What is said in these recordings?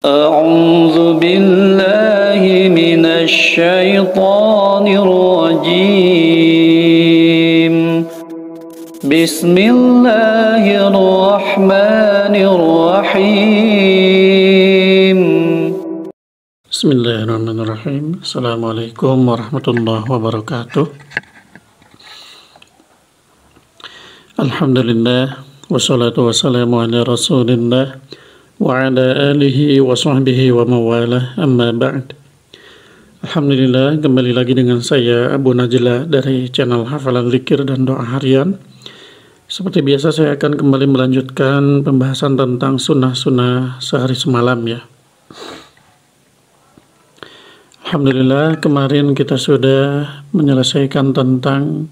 أعوذ بالله من الشيطان الرجيم بسم الله الرحمن الرحيم Bismillahirrahmanirrahim. Assalamualaikum warahmatullahi wabarakatuh. Alhamdulillah, wassalatu wassalamu ala rasulillah wa ala alihi wa sahbihi wa mawalah, amma ba'd. Alhamdulillah, kembali lagi dengan saya Abu Najla dari channel Hafalan Zikir dan Doa Harian. Seperti biasa, saya akan kembali melanjutkan pembahasan tentang sunnah-sunnah sehari semalam ya. Alhamdulillah, kemarin kita sudah menyelesaikan tentang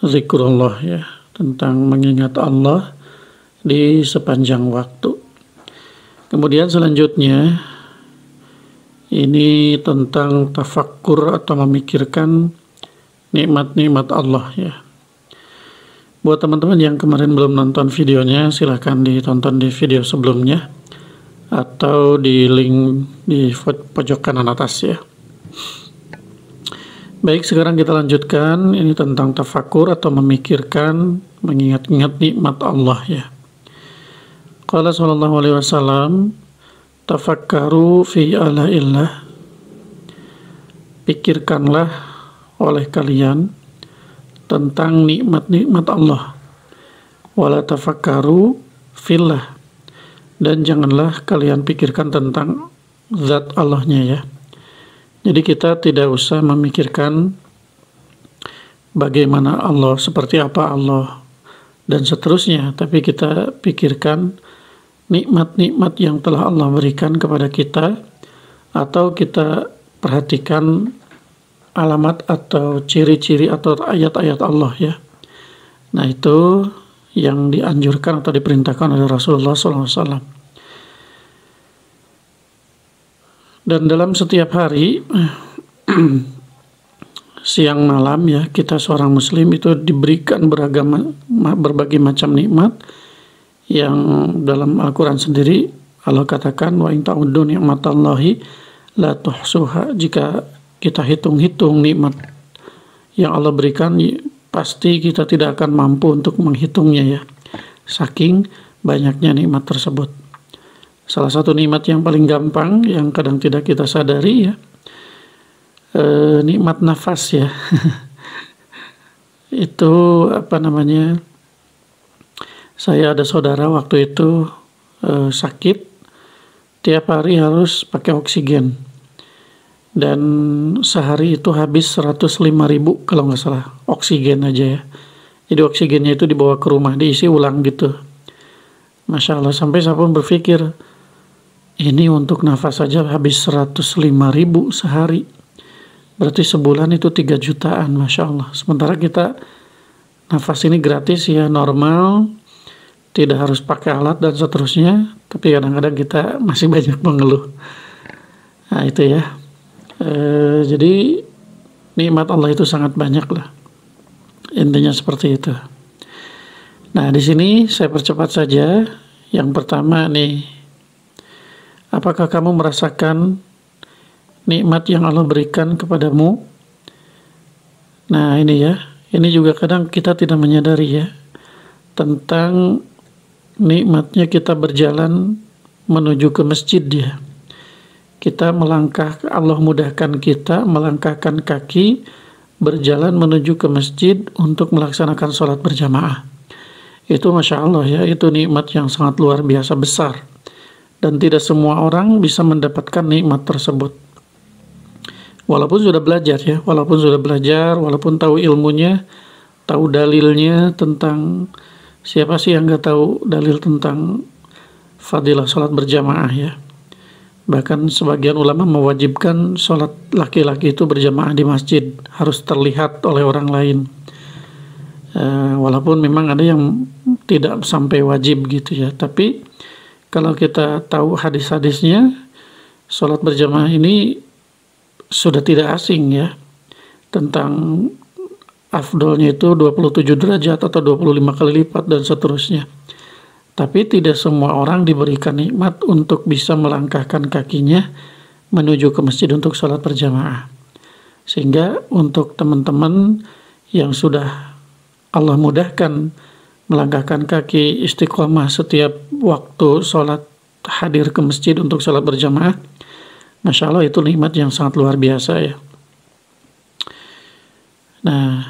zikrullah ya, tentang mengingat Allah di sepanjang waktu. Kemudian selanjutnya ini tentang tafakkur atau memikirkan nikmat-nikmat Allah ya. Buat teman-teman yang kemarin belum nonton videonya, silahkan ditonton di video sebelumnya atau di link di pojok kanan atas ya. Baik, sekarang kita lanjutkan. Ini tentang tafakkur atau memikirkan, mengingat-ingat nikmat Allah ya. Qala sallallahu alaihi wasallam, tafakkaru fi alaillah. Pikirkanlah oleh kalian tentang nikmat-nikmat Allah. Wala tafakkaru fillah. Dan janganlah kalian pikirkan tentang zat Allahnya ya. Jadi kita tidak usah memikirkan bagaimana Allah, seperti apa Allah, dan seterusnya. Tapi kita pikirkan nikmat-nikmat yang telah Allah berikan kepada kita, atau kita perhatikan alamat atau ciri-ciri atau ayat-ayat Allah ya. Nah, itu yang dianjurkan atau diperintahkan oleh Rasulullah SAW. Dan dalam setiap hari siang malam ya, kita seorang muslim itu diberikan berbagai macam nikmat yang dalam Al-Quran sendiri Allah katakan, wa in ta'uddu ni'matallahi la tuhsuha. Jika kita hitung-hitung nikmat yang Allah berikan, pasti kita tidak akan mampu untuk menghitungnya ya, saking banyaknya nikmat tersebut. Salah satu nikmat yang paling gampang yang kadang tidak kita sadari ya, nikmat nafas ya. Itu saya ada saudara waktu itu sakit, tiap hari harus pakai oksigen, dan sehari itu habis 105.000 kalau nggak salah oksigen aja ya. Jadi oksigennya itu dibawa ke rumah, diisi ulang gitu. Masya Allah, sampai saya pun berpikir, ini untuk nafas saja habis 105.000 sehari, berarti sebulan itu 3 jutaan, Masya Allah. Sementara kita nafas ini gratis ya, normal, tidak harus pakai alat dan seterusnya. Tapi kadang-kadang kita masih banyak mengeluh. Nah itu ya. Jadi nikmat Allah itu sangat banyak lah. Intinya seperti itu. Nah, di sini saya percepat saja. Yang pertama nih, apakah kamu merasakan nikmat yang Allah berikan kepadamu? Nah, ini ya. Ini juga kadang kita tidak menyadari ya, tentang nikmatnya kita berjalan menuju ke masjid ya. Kita melangkah, Allah mudahkan kita melangkahkan kaki berjalan menuju ke masjid untuk melaksanakan sholat berjamaah. Itu Masya Allah ya, itu nikmat yang sangat luar biasa besar. Dan tidak semua orang bisa mendapatkan nikmat tersebut. Walaupun sudah belajar ya, walaupun tahu ilmunya, tahu dalilnya tentang, siapa sih yang nggak tahu dalil tentang fadilah sholat berjamaah ya. Bahkan sebagian ulama mewajibkan sholat laki-laki itu berjamaah di masjid, harus terlihat oleh orang lain. Walaupun memang ada yang tidak sampai wajib gitu ya. Tapi kalau kita tahu hadis-hadisnya, sholat berjamaah ini sudah tidak asing ya. Tentang afdolnya itu 27 derajat atau 25 kali lipat dan seterusnya. Tapi tidak semua orang diberikan nikmat untuk bisa melangkahkan kakinya menuju ke masjid untuk sholat berjamaah. Sehingga untuk teman-teman yang sudah Allah mudahkan melangkahkan kaki istiqomah setiap waktu sholat, hadir ke masjid untuk sholat berjamaah, Masya Allah itu nikmat yang sangat luar biasa ya. Nah,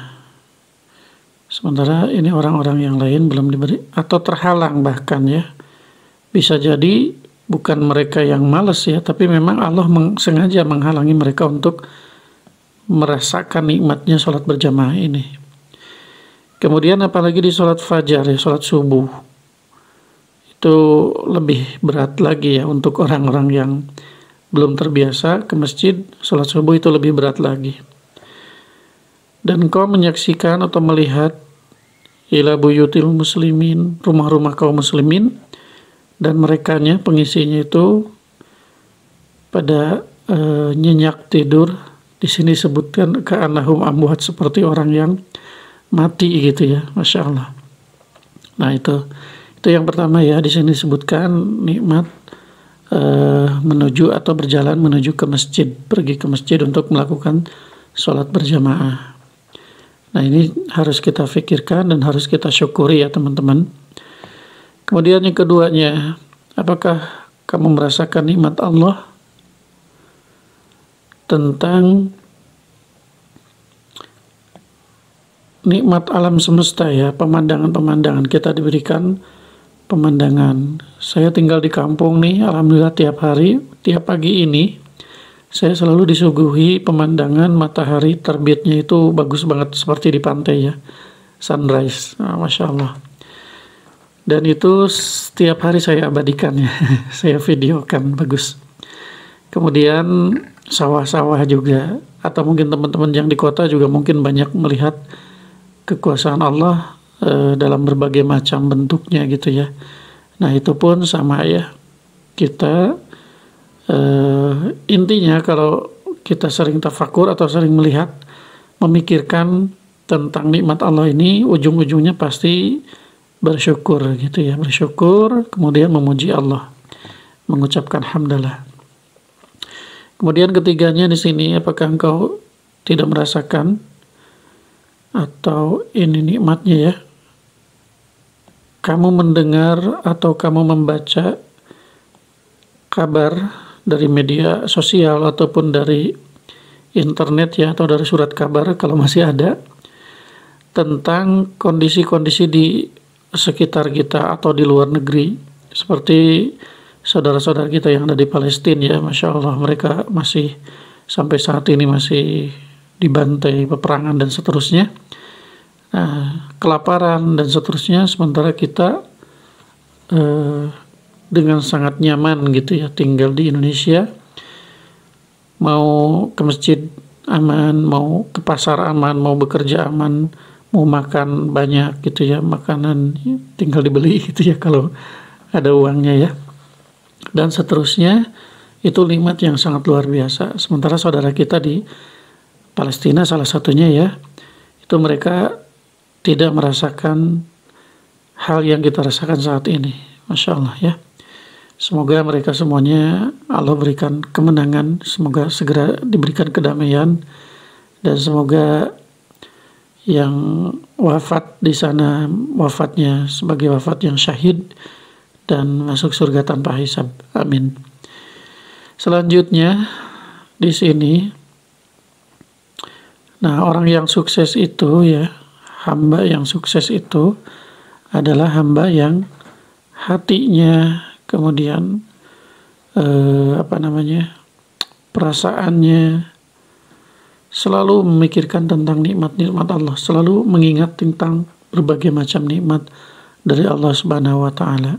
sementara ini orang-orang yang lain belum diberi atau terhalang bahkan ya. Bisa jadi bukan mereka yang malas ya, tapi memang Allah sengaja menghalangi mereka untuk merasakan nikmatnya sholat berjamaah ini. Kemudian apalagi di sholat fajar ya, sholat subuh. Itu lebih berat lagi ya untuk orang-orang yang belum terbiasa ke masjid, sholat subuh itu lebih berat lagi. Dan kau menyaksikan atau melihat ila buyutil muslimin, rumah-rumah kaum muslimin, dan merekanya, pengisinya itu pada nyenyak tidur. Di sini sebutkan ka'annahum amwat, seperti orang yang mati gitu ya, Masya Allah. Nah itu yang pertama ya, di sini disebutkan nikmat menuju atau berjalan menuju ke masjid, pergi ke masjid untuk melakukan sholat berjamaah. Nah ini harus kita pikirkan dan harus kita syukuri ya teman-teman. Kemudian yang keduanya, apakah kamu merasakan nikmat Allah tentang nikmat alam semesta ya, pemandangan-pemandangan. Kita diberikan pemandangan. Saya tinggal di kampung nih, alhamdulillah tiap hari, tiap pagi ini saya selalu disuguhi pemandangan matahari terbitnya itu bagus banget seperti di pantai ya, sunrise. Masya Allah. Dan itu setiap hari saya abadikan ya, saya videokan, bagus. Kemudian sawah-sawah juga, atau mungkin teman-teman yang di kota juga mungkin banyak melihat kekuasaan Allah dalam berbagai macam bentuknya gitu ya. Nah itu pun sama ya, kita intinya kalau kita sering tafakur atau sering melihat, memikirkan tentang nikmat Allah ini, ujung-ujungnya pasti bersyukur gitu ya, bersyukur kemudian memuji Allah, mengucapkan hamdalah. Kemudian ketiganya di sini, apakah engkau tidak merasakan atau ini nikmatnya ya, kamu mendengar atau kamu membaca kabar dari media sosial ataupun dari internet ya, atau dari surat kabar kalau masih ada, tentang kondisi-kondisi di sekitar kita atau di luar negeri, seperti saudara-saudara kita yang ada di Palestina ya, Masya Allah, mereka masih sampai saat ini masih dibantai, peperangan dan seterusnya, kelaparan dan seterusnya, sementara kita dengan sangat nyaman gitu ya tinggal di Indonesia, mau ke masjid aman, mau ke pasar aman, mau bekerja aman, mau makan banyak gitu ya, makanan tinggal dibeli gitu ya kalau ada uangnya ya, dan seterusnya. Itu nikmat yang sangat luar biasa. Sementara saudara kita di Palestina salah satunya ya, itu mereka tidak merasakan hal yang kita rasakan saat ini. Masya Allah ya. Semoga mereka semuanya Allah berikan kemenangan, semoga segera diberikan kedamaian, dan semoga yang wafat di sana wafatnya sebagai wafat yang syahid dan masuk surga tanpa hisab. Amin. Selanjutnya di sini, nah orang yang sukses itu ya, hamba yang sukses itu adalah hamba yang hatinya, kemudian perasaannya selalu memikirkan tentang nikmat-nikmat Allah, selalu mengingat tentang berbagai macam nikmat dari Allah Subhanahu wa taala.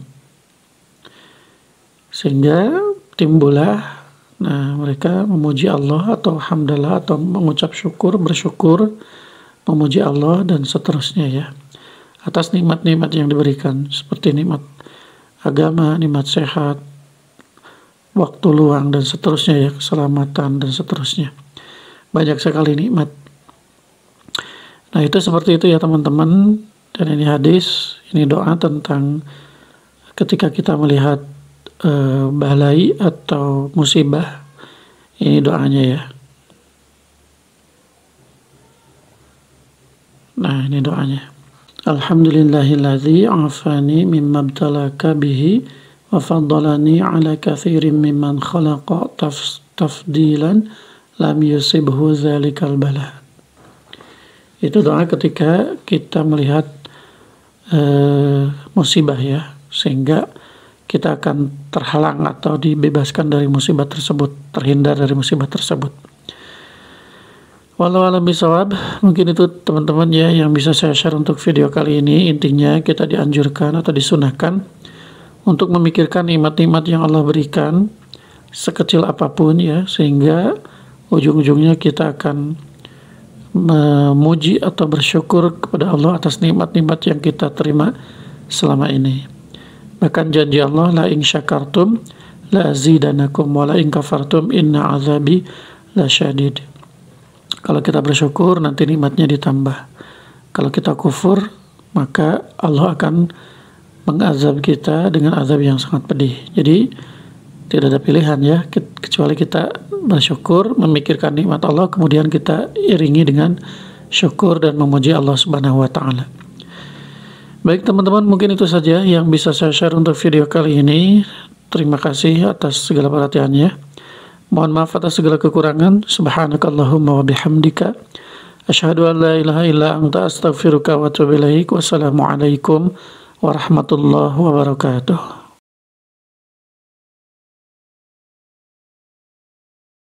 Sehingga timbullah mereka memuji Allah atau hamdalah atau mengucap syukur, bersyukur, memuji Allah dan seterusnya ya, atas nikmat-nikmat yang diberikan, seperti nikmat agama, nikmat sehat, waktu luang dan seterusnya ya, keselamatan dan seterusnya. Banyak sekali nikmat. Nah itu seperti itu ya teman-teman. Dan ini hadis, ini doa tentang ketika kita melihat balai atau musibah, ini doanya ya. Nah, ini doanya. Alhamdulillahilladzi afani mimma ibtalaka bihi wa faddalani ala katsirin mimman khalaqa tafdilan lam yusibhu dzalikal bala. Itu doa ketika kita melihat musibah ya, sehingga kita akan terhalang atau dibebaskan dari musibah tersebut, terhindar dari musibah tersebut. Wallahu a'lam bishawab. Mungkin itu teman-teman ya yang bisa saya share untuk video kali ini. Intinya kita dianjurkan atau disunahkan untuk memikirkan nikmat-nikmat yang Allah berikan sekecil apapun ya, sehingga ujung-ujungnya kita akan memuji atau bersyukur kepada Allah atas nikmat-nikmat yang kita terima selama ini. Bahkan janji Allah, la in syakartum la azidanakum wa la in kafartum inna azabi lasyadid. Kalau kita bersyukur nanti nikmatnya ditambah. Kalau kita kufur maka Allah akan mengazab kita dengan azab yang sangat pedih. Jadi tidak ada pilihan ya, kecuali kita bersyukur, memikirkan nikmat Allah, kemudian kita iringi dengan syukur dan memuji Allah Subhanahu wa taala. Baik teman-teman, mungkin itu saja yang bisa saya share untuk video kali ini. Terima kasih atas segala perhatiannya. Mohon maaf atas segala kekurangan. Subhanakallahumma wa bihamdika asyhadu an la ilaha illa anta astaghfiruka wa atubu ilaik. Wassalamualaikum warahmatullahi wabarakatuh.